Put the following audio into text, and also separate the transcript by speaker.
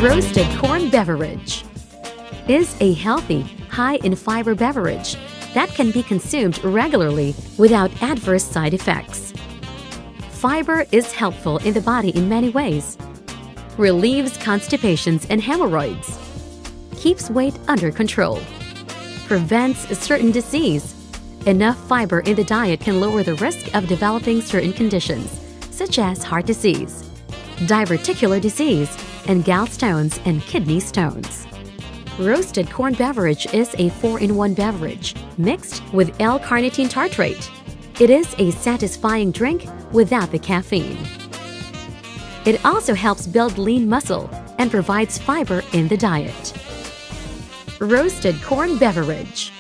Speaker 1: Roasted corn beverage is a healthy, high in fiber beverage that can be consumed regularly without adverse side effects. Fiber is helpful in the body in many ways. Relieves constipations and hemorrhoids. Keeps weight under control. Prevents certain disease. Enough fiber in the diet can lower the risk of developing certain conditions, such as heart disease, diverticular disease, and gallstones and kidney stones. Roasted corn beverage is a 4-in-1 beverage mixed with L-carnitine tartrate. It is a satisfying drink without the caffeine. It also helps build lean muscle and provides fiber in the diet. Roasted corn beverage.